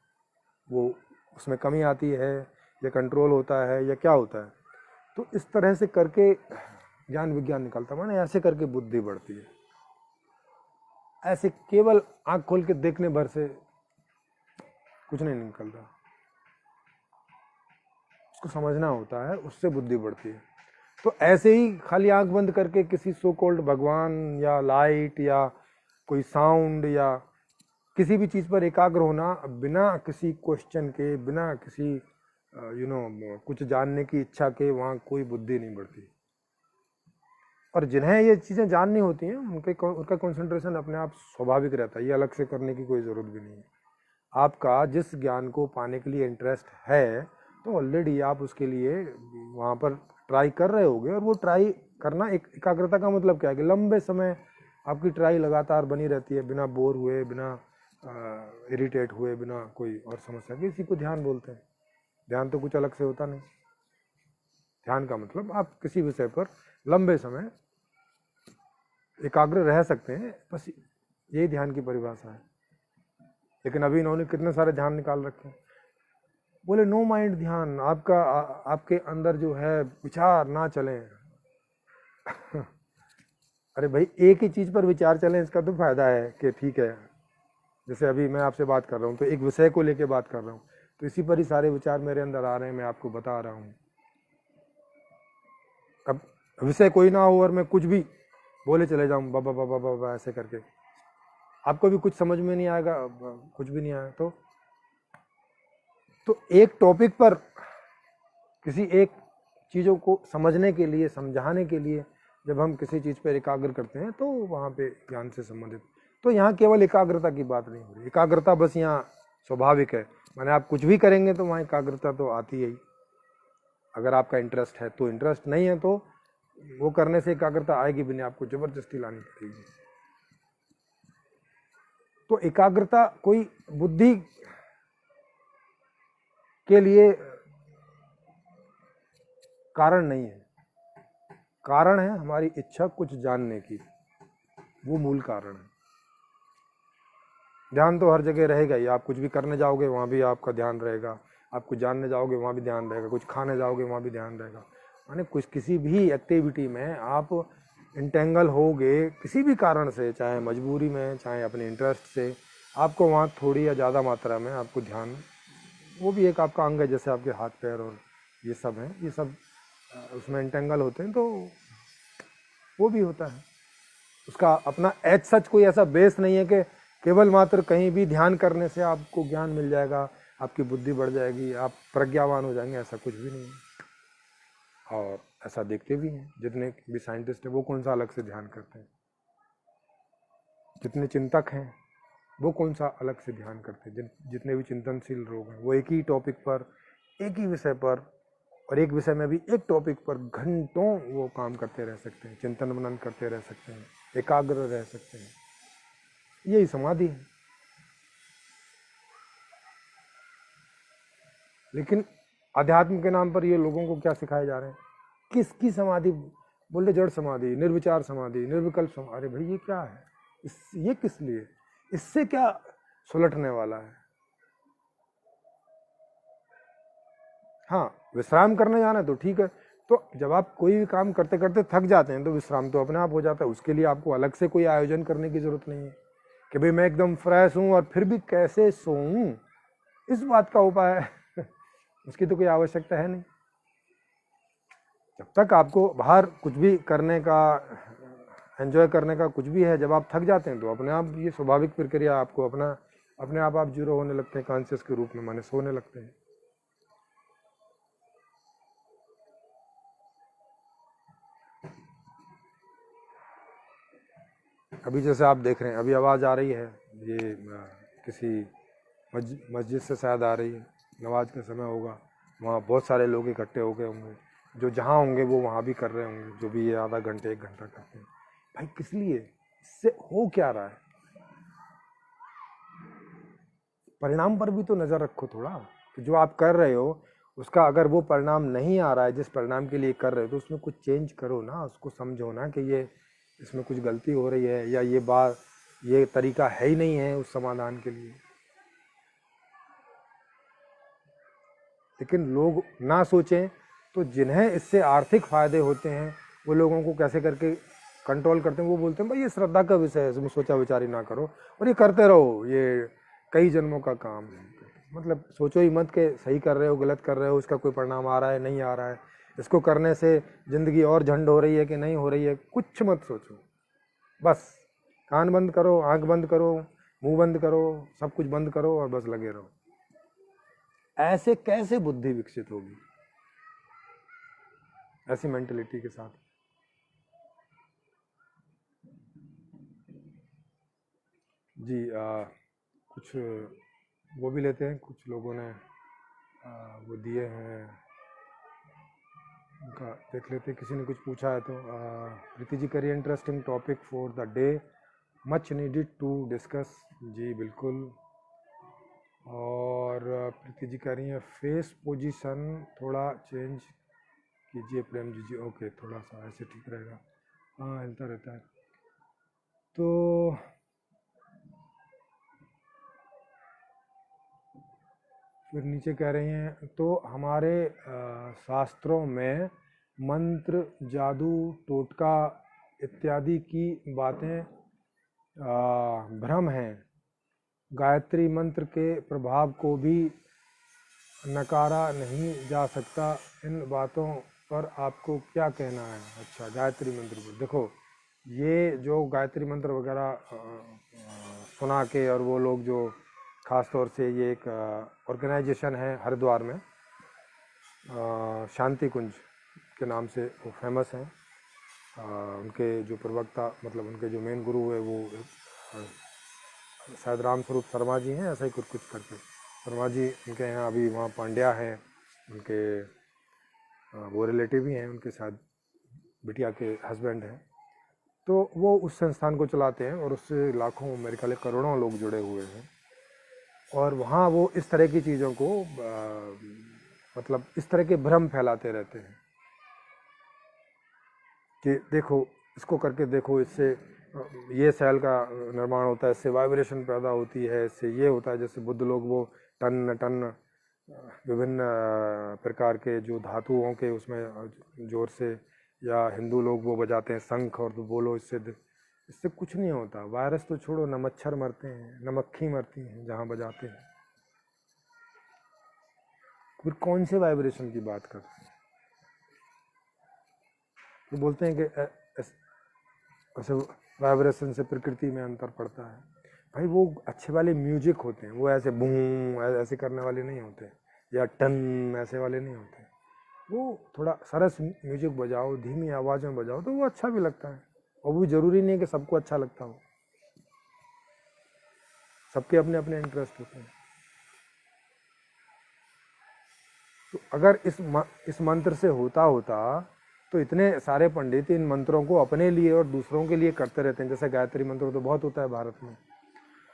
वो उसमें कमी आती है या कंट्रोल होता है या क्या होता है। तो इस तरह से करके ज्ञान विज्ञान निकलता है, माने ऐसे करके बुद्धि बढ़ती है। ऐसे केवल आंख खोल के देखने भर से कुछ नहीं निकलता। उसको समझना होता है, उससे बुद्धि बढ़ती है। तो ऐसे ही खाली आंख बंद करके किसी सो कॉल्ड भगवान या लाइट या कोई साउंड या किसी भी चीज़ पर एकाग्र होना बिना किसी क्वेश्चन के, बिना किसी कुछ जानने की इच्छा के, वहाँ कोई बुद्धि नहीं बढ़ती। और जिन्हें ये चीज़ें जाननी होती हैं उनका कंसंट्रेशन अपने आप स्वाभाविक रहता है, ये अलग से करने की कोई ज़रूरत भी नहीं है। आपका जिस ज्ञान को पाने के लिए इंटरेस्ट है तो ऑलरेडी आप उसके लिए वहाँ पर ट्राई कर रहे होगे। और वो ट्राई करना, एक एकाग्रता का मतलब क्या है कि लंबे समय आपकी ट्राई लगातार बनी रहती है, बिना बोर हुए, बिना इरिटेट हुए, बिना कोई और समस्या के। इसी को ध्यान बोलते हैं। ध्यान तो कुछ अलग से होता नहीं। ध्यान का मतलब आप किसी विषय पर लंबे समय एकाग्र रह सकते हैं, बस यही ध्यान की परिभाषा है। लेकिन अभी इन्होंने कितने सारे ध्यान निकाल रखे हैं। बोले नो माइंड ध्यान, आपके अंदर जो है विचार ना चलें। अरे भाई, एक ही चीज़ पर विचार चलें, इसका तो फायदा है कि ठीक है, जैसे अभी मैं आपसे बात कर रहा हूँ तो एक विषय को लेके बात कर रहा हूँ, तो इसी पर ही सारे विचार मेरे अंदर आ रहे हैं, मैं आपको बता रहा हूँ। अब विषय कोई ना हो और मैं कुछ भी बोले चले जाऊँ बाबा बाबा बाबा ऐसे करके, आपको भी कुछ समझ में नहीं आएगा, कुछ भी नहीं आया। तो एक टॉपिक पर किसी एक चीज़ों को समझने के लिए, समझाने के लिए जब हम किसी चीज़ पर एकाग्र करते हैं तो वहाँ पे ज्ञान से संबंधित, तो यहाँ केवल एकाग्रता की बात नहीं हो रही। एकाग्रता बस यहाँ स्वाभाविक है, माने आप कुछ भी करेंगे तो वहाँ एकाग्रता तो आती है ही। अगर आपका इंटरेस्ट है तो, इंटरेस्ट नहीं है तो वो करने से एकाग्रता आएगी भी नहीं, आपको जबरदस्ती लानी पड़ेगी। तो एकाग्रता कोई बुद्धि के लिए कारण नहीं है, कारण है हमारी इच्छा कुछ जानने की, वो मूल कारण है। ध्यान तो हर जगह रहेगा ही, आप कुछ भी करने जाओगे वहाँ भी आपका ध्यान रहेगा, आप कुछ जानने जाओगे वहाँ भी ध्यान रहेगा, कुछ खाने जाओगे वहाँ भी ध्यान रहेगा। माने कुछ किसी भी एक्टिविटी में आप इंटेंगल होगे किसी भी कारण से, चाहे मजबूरी में, चाहे अपने इंटरेस्ट से, आपको वहाँ थोड़ी या ज़्यादा मात्रा में आपको ध्यान, वो भी एक आपका अंग है, जैसे आपके हाथ पैर और ये सब हैं, ये सब उसमें इंटेंगल होते हैं, तो वो भी होता है। उसका अपना एज सच कोई ऐसा बेस नहीं है कि केवल मात्र कहीं भी ध्यान करने से आपको ज्ञान मिल जाएगा, आपकी बुद्धि बढ़ जाएगी, आप प्रज्ञावान हो जाएंगे, ऐसा कुछ भी नहीं है। और ऐसा देखते भी हैं जितने भी साइंटिस्ट हैं, वो कौन सा अलग से ध्यान करते हैं। जितने चिंतक हैं वो कौन सा अलग से ध्यान करते हैं। जितने भी चिंतनशील लोग हैं वो एक ही टॉपिक पर, एक ही विषय पर, और एक विषय में भी एक टॉपिक पर घंटों वो काम करते रह सकते हैं, चिंतन मनन करते रह सकते हैं, एकाग्र रह सकते हैं। यही समाधि है। लेकिन अध्यात्म के नाम पर ये लोगों को क्या सिखाए जा रहे हैं, किसकी समाधि, बोले जड़ समाधि, निर्विचार समाधि, निर्विकल्प समाधि। अरे भाई ये क्या है, ये किस लिए, इससे क्या सुलटने वाला है। हाँ, विश्राम करने जाना है तो ठीक है, तो जब आप कोई भी काम करते करते थक जाते हैं तो विश्राम तो अपने आप हो जाता है। उसके लिए आपको अलग से कोई आयोजन करने की जरूरत नहीं है कि भाई मैं एकदम फ्रेश हूँ और फिर भी कैसे सोऊं, इस बात का उपाय उसकी तो कोई आवश्यकता है नहीं। जब तक आपको बाहर कुछ भी करने का, एंजॉय करने का कुछ भी है, जब आप थक जाते हैं तो अपने आप ये स्वाभाविक प्रक्रिया, आपको अपने आप जीरो होने लगते हैं, कॉन्शियस के रूप में, माने सोने लगते हैं। अभी जैसे आप देख रहे हैं, अभी आवाज़ आ रही है, ये किसी मस्जिद से शायद आ रही है, नमाज का समय होगा, वहाँ बहुत सारे लोग इकट्ठे हो गए होंगे, जो जहाँ होंगे वो वहाँ भी कर रहे होंगे, जो भी ये आधा घंटे 1 घंटा करते हैं। भाई किस लिए, इससे हो क्या रहा है, परिणाम पर भी तो नज़र रखो थोड़ा, कि जो आप कर रहे हो उसका अगर वो परिणाम नहीं आ रहा है जिस परिणाम के लिए कर रहे हो, तो उसमें कुछ चेंज करो ना, उसको समझो ना कि ये इसमें कुछ गलती हो रही है, या ये तरीका है ही नहीं है उस समाधान के लिए। लेकिन लोग ना सोचें तो जिन्हें इससे आर्थिक फायदे होते हैं वो लोगों को कैसे करके कंट्रोल करते हैं। वो बोलते हैं भाई ये श्रद्धा का विषय है, इसमें सोचा विचारी ना करो और ये करते रहो, ये कई जन्मों का काम है। मतलब सोचो ही मत कि सही कर रहे हो गलत कर रहे हो, इसका कोई परिणाम आ रहा है नहीं आ रहा है, इसको करने से ज़िंदगी और झंड हो रही है कि नहीं हो रही है, कुछ मत सोचो। बस कान बंद करो, आंख बंद करो, मुंह बंद करो, सब कुछ बंद करो और बस लगे रहो। ऐसे कैसे बुद्धि विकसित होगी ऐसी मेंटलिटी के साथ? जी कुछ वो भी लेते हैं, कुछ लोगों ने वो दिए हैं, उनका देख लेते हैं। किसी ने कुछ पूछा है तो प्रीति जी करिए interesting topic for the day, much needed to discuss. जी बिल्कुल। और प्रीति जी कह रही हैं फेस पोजीशन थोड़ा चेंज कीजिए प्रेम जी। ओके, थोड़ा सा ऐसे ठीक रहेगा। हाँ, हिलता रहता है। तो फिर नीचे कह रही हैं तो हमारे शास्त्रों में मंत्र, जादू, टोटका इत्यादि की बातें भ्रम हैं। गायत्री मंत्र के प्रभाव को भी नकारा नहीं जा सकता। इन बातों पर आपको क्या कहना है? अच्छा, गायत्री मंत्र पर देखो, ये जो गायत्री मंत्र वगैरह सुना के, और वो लोग जो ख़ास तौर से ये एक ऑर्गेनाइजेशन है हरिद्वार में, शांति कुंज के नाम से वो फेमस हैं। उनके जो प्रवक्ता, मतलब उनके जो मेन गुरु है वो शायद राम स्वरूप शर्मा जी हैं, ऐसा ही कुछ करके शर्मा जी उनके यहाँ अभी वहाँ पांड्या हैं, उनके वो रिलेटिव ही हैं, उनके साथ बिटिया के हस्बैंड हैं। तो वो उस संस्थान को चलाते हैं और उससे लाखों, मेरे ख्याल करोड़ों लोग जुड़े हुए हैं। और वहाँ वो इस तरह की चीज़ों को मतलब इस तरह के भ्रम फैलाते रहते हैं कि देखो इसको करके देखो, इससे ये सेल का निर्माण होता है, इससे वाइब्रेशन पैदा होती है, इससे ये होता है। जैसे बुद्ध लोग वो टन टन विभिन्न प्रकार के जो धातुओं के उसमें जोर से, या हिंदू लोग वो बजाते हैं शंख, और तो बोलो इससे कुछ नहीं होता। वायरस तो छोड़ो, न मच्छर मरते हैं न मक्खी मरती हैं जहाँ बजाते हैं। फिर कौन से वाइब्रेशन की बात करते हैं? तो बोलते हैं कि ऐसे वाइब्रेशन से प्रकृति में अंतर पड़ता है। भाई वो अच्छे वाले म्यूजिक होते हैं, वो ऐसे बूम ऐसे करने वाले नहीं होते, या टन ऐसे वाले नहीं होते। वो थोड़ा सरस म्यूजिक बजाओ, धीमी आवाज़ में बजाओ तो वो अच्छा भी लगता है। और वो जरूरी नहीं कि सबको अच्छा लगता हो, सबके अपने अपने इंटरेस्ट होते हैं। तो अगर इस मंत्र से होता तो इतने सारे पंडित इन मंत्रों को अपने लिए और दूसरों के लिए करते रहते हैं। जैसे गायत्री मंत्र तो बहुत होता है भारत में,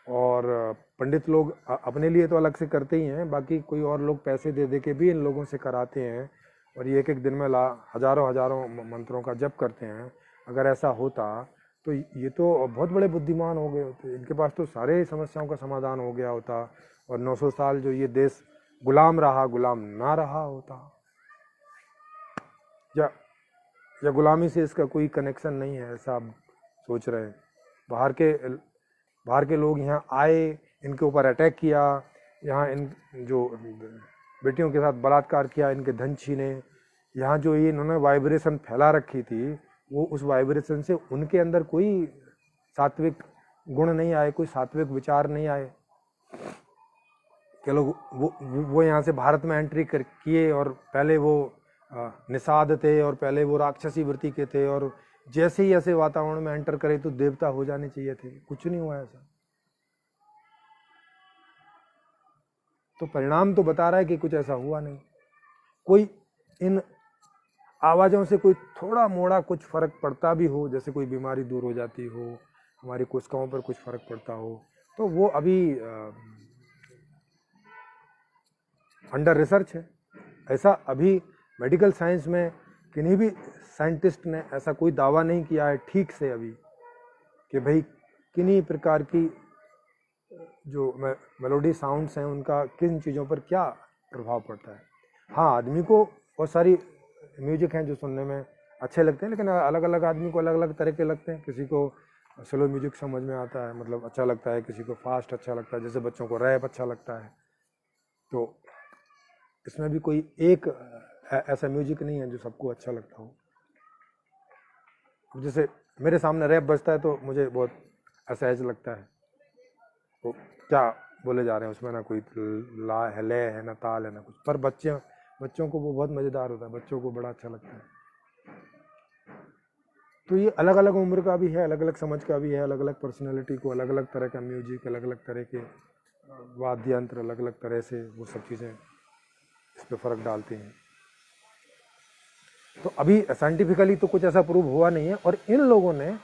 और पंडित लोग अपने लिए तो अलग से करते ही हैं, बाकी कोई और लोग पैसे दे दे के भी इन लोगों से कराते हैं, और ये एक दिन में हजारों हजारों मंत्रों का जप करते हैं। अगर ऐसा होता तो ये तो बहुत बड़े बुद्धिमान हो गए होते, इनके पास तो सारे समस्याओं का समाधान हो गया होता, और 900 साल जो ये देश गुलाम रहा, गुलाम ना रहा होता। या गुलामी से इसका कोई कनेक्शन नहीं है, ऐसा आप सोच रहे हैं? बाहर के लोग यहाँ आए, इनके ऊपर अटैक किया, यहाँ इन जो बेटियों के साथ बलात्कार किया, इनके धन छीने। यहाँ जो ये इन्होंने वाइब्रेशन फैला रखी थी, वो उस वाइब्रेशन से उनके अंदर कोई सात्विक गुण नहीं आए, कोई सात्विक विचार नहीं आए। के लोग वो यहाँ से भारत में एंट्री कर किए, और पहले वो निषाद थे, और पहले वो राक्षसी वृत्ति के थे, और जैसे ही ऐसे वातावरण में एंटर करे तो देवता हो जाने चाहिए थे। कुछ नहीं हुआ ऐसा। तो परिणाम तो बता रहा है कि कुछ ऐसा हुआ नहीं। कोई इन आवाज़ों से कोई थोड़ा मोड़ा कुछ फर्क पड़ता भी हो, जैसे कोई बीमारी दूर हो जाती हो, हमारी कोशिकाओं पर कुछ फर्क पड़ता हो, तो वो अभी अंडर रिसर्च है। ऐसा अभी मेडिकल साइंस में किन्हीं भी साइंटिस्ट ने ऐसा कोई दावा नहीं किया है ठीक से अभी कि भाई किन्हीं प्रकार की जो मेलोडी साउंड्स हैं उनका किन चीज़ों पर क्या प्रभाव पड़ता है। हाँ, आदमी को बहुत सारी म्यूजिक हैं जो सुनने में अच्छे लगते हैं, लेकिन अलग अलग आदमी को अलग अलग तरह के लगते हैं। किसी को स्लो म्यूजिक समझ में आता है, मतलब अच्छा लगता है, किसी को फास्ट अच्छा लगता है, जैसे बच्चों को रैप अच्छा लगता है, तो इसमें भी कोई एक ऐसा म्यूजिक नहीं है जो सबको अच्छा लगता हो। जैसे मेरे सामने रैप बजता है तो मुझे बहुत असहज लगता है, तो क्या बोले जा रहे हैं उसमें, ना कोई ला है, लय है, ना ताल है, ना कुछ, पर बच्चों को वो बहुत मज़ेदार होता है, बच्चों को बड़ा अच्छा लगता है। तो ये अलग अलग उम्र का भी है, अलग अलग समझ का भी है, अलग अलग पर्सनैलिटी को अलग अलग तरह का म्यूजिक, अलग अलग तरह के वाद्य यंत्र, अलग अलग तरह से वो सब चीज़ें इस पर फ़र्क डालती हैं। तो अभी साइंटिफिकली तो कुछ ऐसा प्रूव हुआ नहीं है, और इन लोगों ने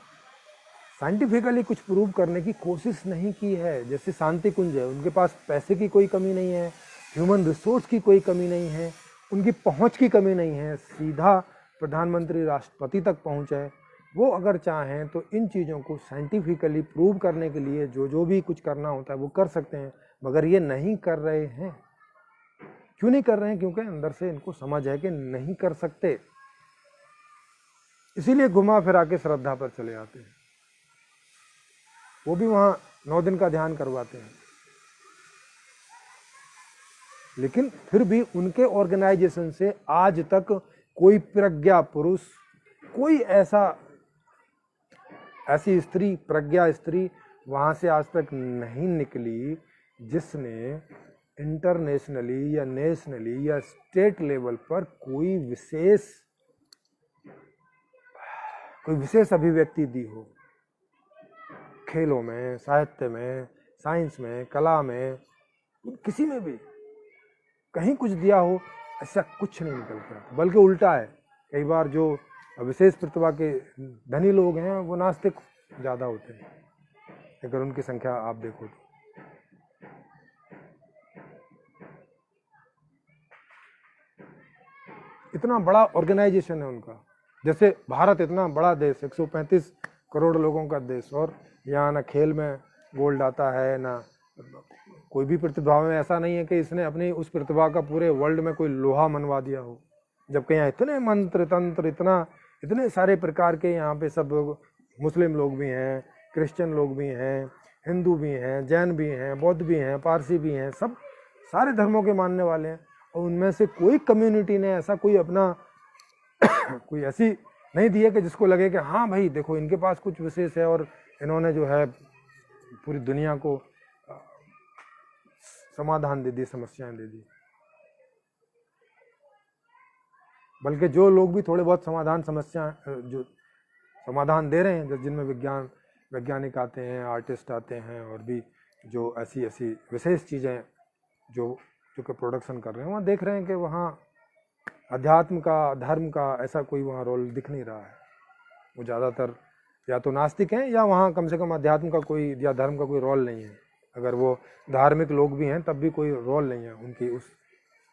साइंटिफिकली कुछ प्रूव करने की कोशिश नहीं की है। जैसे शांति कुंज है, उनके पास पैसे की कोई कमी नहीं है, ह्यूमन रिसोर्स की कोई कमी नहीं है, उनकी पहुंच की कमी नहीं है, सीधा प्रधानमंत्री राष्ट्रपति तक पहुंच है। वो अगर चाहें तो इन चीज़ों को साइंटिफिकली प्रूव करने के लिए जो भी कुछ करना होता है वो कर सकते हैं, मगर ये नहीं कर रहे हैं। क्यों नहीं कर रहे हैं? क्योंकि अंदर से इनको समझ है कि नहीं कर सकते, इसीलिए घुमा फिरा के श्रद्धा पर चले आते हैं। वो भी वहां 9 दिन का ध्यान करवाते हैं, लेकिन फिर भी उनके ऑर्गेनाइजेशन से आज तक कोई प्रज्ञा पुरुष, कोई ऐसी स्त्री, प्रज्ञा स्त्री वहां से आज तक नहीं निकली जिसने इंटरनेशनली या नेशनली या स्टेट लेवल पर कोई विशेष अभिव्यक्ति दी हो। खेलों में, साहित्य में, साइंस में, कला में, किसी में भी कहीं कुछ दिया हो, ऐसा कुछ नहीं निकलता। बल्कि उल्टा है, कई बार जो विशेष प्रतिभा के धनी लोग हैं वो नास्तिक ज़्यादा होते हैं, अगर उनकी संख्या आप देखो तो। इतना बड़ा ऑर्गेनाइजेशन है उनका। जैसे भारत इतना बड़ा देश, 135 करोड़ लोगों का देश, और यहाँ ना खेल में गोल्ड आता है, ना कोई भी प्रतिभा में ऐसा नहीं है कि इसने अपनी उस प्रतिभा का पूरे वर्ल्ड में कोई लोहा मनवा दिया हो। जबकि यहाँ इतने मंत्र तंत्र, इतने सारे प्रकार के, यहाँ पे सब मुस्लिम लोग भी हैं, क्रिश्चियन लोग भी हैं, हिंदू भी हैं, जैन भी हैं, बौद्ध भी हैं, पारसी भी हैं, सब सारे धर्मों के मानने वाले हैं। और उनमें से कोई कम्युनिटी ने ऐसा कोई अपना कोई ऐसी नहीं दी है कि जिसको लगे कि हाँ भाई देखो इनके पास कुछ विशेष है और इन्होंने जो है पूरी दुनिया को समाधान दे दी, समस्याएं दे दी। बल्कि जो लोग भी थोड़े बहुत जो समाधान दे रहे हैं, जिनमें वैज्ञानिक आते हैं, आर्टिस्ट आते हैं, और भी जो ऐसी विशेष चीज़ें जो कि प्रोडक्शन कर रहे हैं, वहाँ देख रहे हैं कि वहाँ अध्यात्म का, धर्म का ऐसा कोई वहाँ रोल दिख नहीं रहा है। वो ज़्यादातर या तो नास्तिक हैं, या वहाँ कम से कम अध्यात्म का कोई या धर्म का कोई रोल नहीं है। अगर वो धार्मिक लोग भी हैं तब भी कोई रोल नहीं है उनकी उस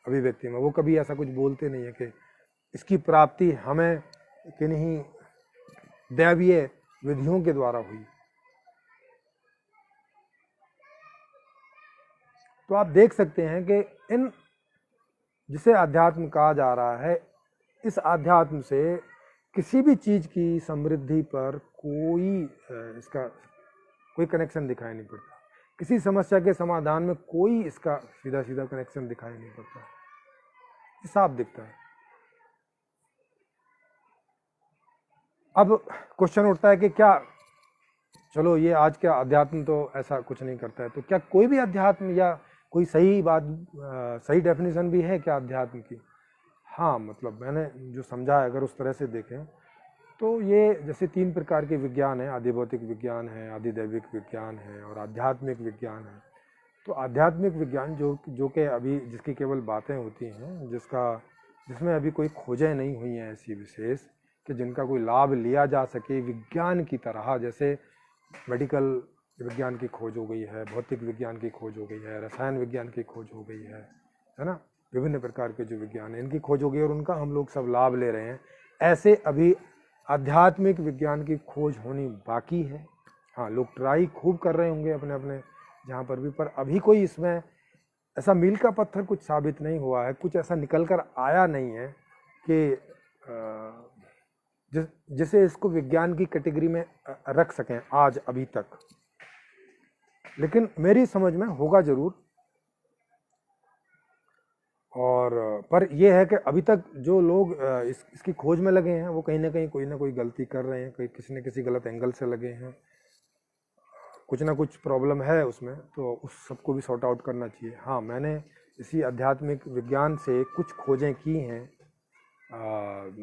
अभिव्यक्ति में। वो कभी ऐसा कुछ बोलते नहीं है कि इसकी प्राप्ति हमें किन्हीं दैवीय विधियों के द्वारा हुई। तो आप देख सकते हैं कि इन जिसे अध्यात्म कहा जा रहा है, इस अध्यात्म से किसी भी चीज़ की समृद्धि पर इसका कोई कनेक्शन दिखाई नहीं पड़ता। किसी समस्या के समाधान में कोई इसका सीधा कनेक्शन दिखाई नहीं पड़ता, साफ दिखता है। अब क्वेश्चन उठता है कि क्या, चलो ये आज का अध्यात्म तो ऐसा कुछ नहीं करता है, तो क्या कोई भी अध्यात्म या कोई सही डेफिनेशन भी है क्या अध्यात्म की? हाँ, मतलब मैंने जो समझा है, अगर उस तरह से देखें तो ये जैसे 3 प्रकार के विज्ञान है, आदि भौतिक विज्ञान है, आदि दैविक विज्ञान है, और आध्यात्मिक विज्ञान है। तो आध्यात्मिक विज्ञान जो कि अभी जिसकी केवल बातें होती हैं, जिसमें अभी कोई खोजें नहीं हुई हैं ऐसी विशेष कि जिनका कोई लाभ लिया जा सके विज्ञान की तरह। जैसे मेडिकल विज्ञान की खोज हो गई है, भौतिक विज्ञान की खोज हो गई है, रसायन विज्ञान की खोज हो गई है ना, विभिन्न प्रकार के जो विज्ञान है इनकी खोज हो गई और उनका हम लोग सब लाभ ले रहे हैं। ऐसे अभी आध्यात्मिक विज्ञान की खोज होनी बाकी है। हाँ, लोग ट्राई खूब कर रहे होंगे अपने अपने जहाँ पर भी, पर अभी कोई इसमें ऐसा मील का पत्थर कुछ साबित नहीं हुआ है, कुछ ऐसा निकल कर आया नहीं है कि जिसे इसको विज्ञान की कैटेगरी में रख सकें आज अभी तक। लेकिन मेरी समझ में होगा जरूर, और पर ये है कि अभी तक जो लोग इसकी खोज में लगे हैं वो कहीं ना कोई गलती कर रहे हैं, कोई किसी न किसी गलत एंगल से लगे हैं, कुछ ना कुछ प्रॉब्लम है उसमें, तो उस सबको भी सॉर्ट आउट करना चाहिए। हाँ, मैंने इसी आध्यात्मिक विज्ञान से कुछ खोजें की हैं,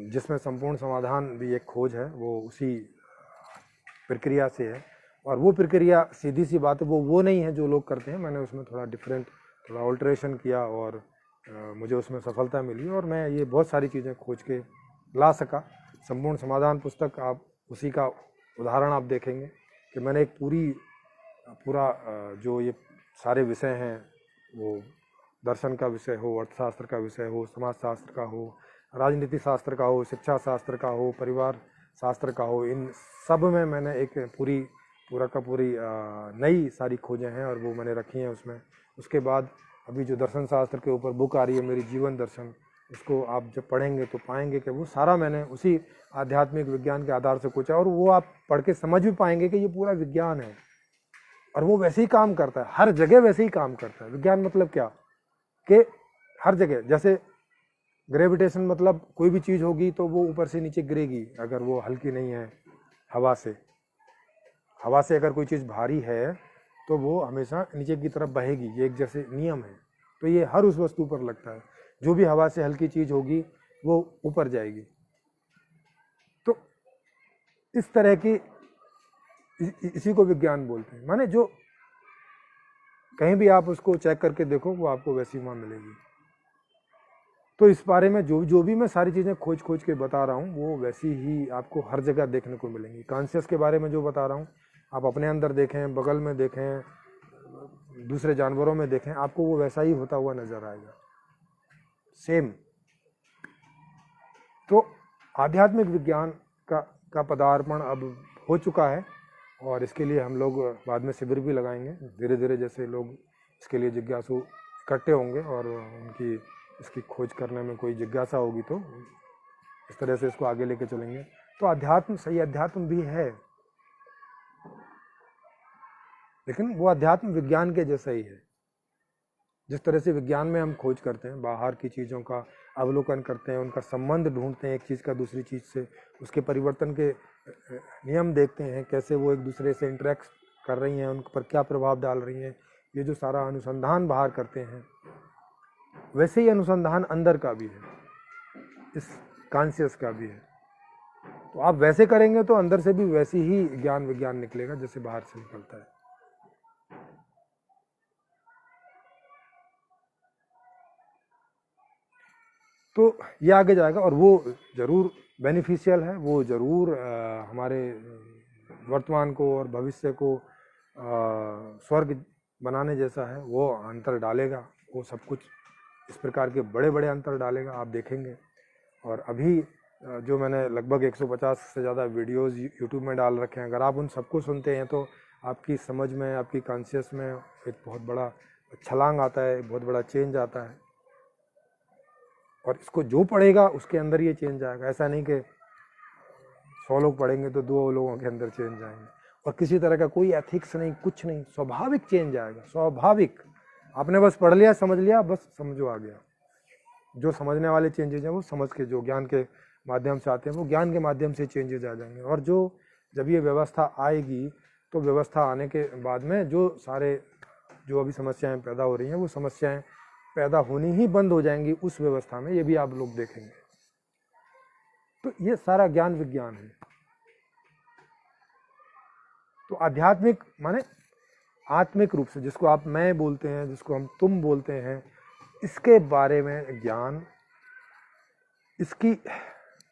जिसमें संपूर्ण समाधान भी एक खोज है, वो उसी प्रक्रिया से है। और वो प्रक्रिया सीधी सी बात है, वो नहीं है जो लोग करते हैं। मैंने उसमें थोड़ा डिफरेंट, थोड़ा ऑल्ट्रेशन किया और मुझे उसमें सफलता मिली और मैं ये बहुत सारी चीज़ें खोज के ला सका। संपूर्ण समाधान पुस्तक, आप उसी का उदाहरण आप देखेंगे कि मैंने एक पूरा जो ये सारे विषय हैं, वो दर्शन का विषय हो, अर्थशास्त्र का विषय हो, समाजशास्त्र का हो, राजनीति शास्त्र का हो, शिक्षा शास्त्र का हो, परिवार शास्त्र का हो, इन सब में मैंने एक पूरी नई सारी खोजें हैं और वो मैंने रखी हैं उसमें। उसके बाद अभी जो दर्शन शास्त्र के ऊपर बुक आ रही है, मेरी जीवन दर्शन, उसको आप जब पढ़ेंगे तो पाएंगे कि वो सारा मैंने उसी आध्यात्मिक विज्ञान के आधार से खोजा, और वो आप पढ़ के समझ भी पाएंगे कि ये पूरा विज्ञान है और वो वैसे ही काम करता है, हर जगह वैसे ही काम करता है। विज्ञान मतलब क्या कि हर जगह, जैसे ग्रेविटेशन मतलब कोई भी चीज़ होगी तो वो ऊपर से नीचे गिरेगी अगर वो हल्की नहीं है। हवा से अगर कोई चीज़ भारी है तो वो हमेशा नीचे की तरफ बहेगी, ये एक जैसे नियम है। तो ये हर उस वस्तु पर लगता है, जो भी हवा से हल्की चीज़ होगी वो ऊपर जाएगी। तो इस तरह की इसी को विज्ञान बोलते हैं। माने जो कहीं भी आप उसको चेक करके देखो, वो आपको वैसी वहाँ मिलेगी। तो इस बारे में जो भी मैं सारी चीज़ें खोज के बता रहा हूँ, वो वैसी ही आपको हर जगह देखने को मिलेंगी। कॉन्शियस के बारे में जो बता रहा हूँ, आप अपने अंदर देखें, बगल में देखें, दूसरे जानवरों में देखें, आपको वो वैसा ही होता हुआ नजर आएगा, सेम। तो आध्यात्मिक विज्ञान का पदार्पण अब हो चुका है और इसके लिए हम लोग बाद में शिविर भी लगाएंगे। धीरे धीरे जैसे लोग इसके लिए जिज्ञासु इकट्ठे होंगे और उनकी इसकी खोज करने में कोई जिज्ञासा होगी तो इस तरह से इसको आगे लेके चलेंगे। तो अध्यात्म सही अध्यात्म भी है, लेकिन वो अध्यात्म विज्ञान के जैसा ही है। जिस तरह से विज्ञान में हम खोज करते हैं, बाहर की चीज़ों का अवलोकन करते हैं, उनका संबंध ढूंढते हैं एक चीज़ का दूसरी चीज़ से, उसके परिवर्तन के नियम देखते हैं, कैसे वो एक दूसरे से इंटरेक्ट कर रही हैं, उन पर क्या प्रभाव डाल रही हैं, ये जो सारा अनुसंधान बाहर करते हैं, वैसे ही अनुसंधान अंदर का भी है, इस कॉन्शियस का भी है। तो आप वैसे करेंगे तो अंदर से भी वैसी ही ज्ञान विज्ञान निकलेगा जैसे बाहर से निकलता है। तो ये आगे जाएगा और वो ज़रूर बेनिफिशियल है, वो ज़रूर हमारे वर्तमान को और भविष्य को स्वर्ग बनाने जैसा है। वो अंतर डालेगा, वो सब कुछ इस प्रकार के बड़े बड़े अंतर डालेगा, आप देखेंगे। और अभी जो मैंने लगभग 150 से ज़्यादा वीडियोस यूट्यूब में डाल रखे हैं, अगर आप उन सबको सुनते हैं तो आपकी समझ में, आपकी कॉन्शियस में एक बहुत बड़ा छलांग आता है, बहुत बड़ा चेंज आता है। और इसको जो पढ़ेगा उसके अंदर ये चेंज आएगा। ऐसा नहीं कि 100 लोग पढ़ेंगे तो 2 लोगों के अंदर चेंज आएंगे, और किसी तरह का कोई एथिक्स नहीं, कुछ नहीं, स्वाभाविक चेंज आएगा, स्वाभाविक। आपने बस पढ़ लिया, समझ लिया, बस समझो आ गया। जो समझने वाले चेंजेज हैं वो समझ के, जो ज्ञान के माध्यम से आते हैं वो ज्ञान के माध्यम से चेंजेज आ जाएंगे। और जब ये व्यवस्था आएगी तो व्यवस्था आने के बाद में जो अभी समस्याएं पैदा हो रही हैं, वो समस्याएं पैदा होनी ही बंद हो जाएंगी उस व्यवस्था में, ये भी आप लोग देखेंगे। तो ये सारा ज्ञान विज्ञान है। तो आध्यात्मिक माने आत्मिक रूप से, जिसको आप मैं बोलते हैं, जिसको हम तुम बोलते हैं, इसके बारे में ज्ञान, इसकी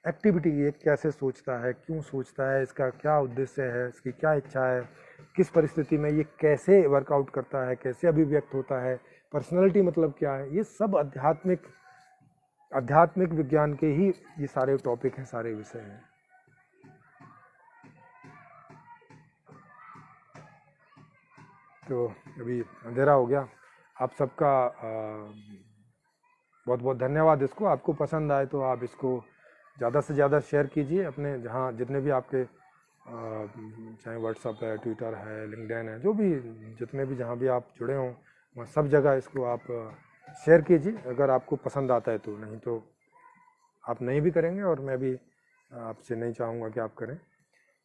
एक्टिविटी, ये कैसे सोचता है, क्यों सोचता है, इसका क्या उद्देश्य है, इसकी क्या इच्छा है, किस परिस्थिति में ये कैसे वर्कआउट करता है, कैसे अभिव्यक्त होता है, पर्सनैलिटी मतलब क्या है, ये सब आध्यात्मिक विज्ञान के ही ये सारे टॉपिक हैं, सारे विषय हैं। तो अभी अंधेरा हो गया। आप सबका बहुत बहुत धन्यवाद। इसको आपको पसंद आए तो आप इसको ज़्यादा से ज़्यादा शेयर कीजिए अपने, जहाँ जितने भी आपके चाहे व्हाट्सअप है, ट्विटर है, लिंक्डइन है, जो भी जितने भी जहाँ भी आप जुड़े हों, वहाँ सब जगह इसको आप शेयर कीजिए अगर आपको पसंद आता है तो, नहीं तो आप नहीं भी करेंगे और मैं भी आपसे नहीं चाहूँगा कि आप करें।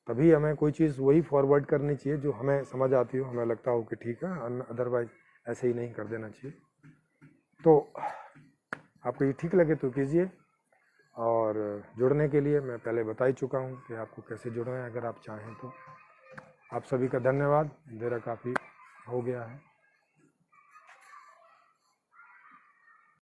तभी हमें कोई चीज़ वही फॉरवर्ड करनी चाहिए जो हमें समझ आती हो, हमें लगता हो कि ठीक है, अदरवाइज ऐसे ही नहीं कर देना चाहिए। तो आपको ये ठीक लगे तो कीजिए। और जुड़ने के लिए मैं पहले बता ही चुका हूँ कि आपको कैसे जुड़ना है अगर आप चाहें तो। आप सभी का धन्यवाद। अंधेरा काफ़ी हो गया है।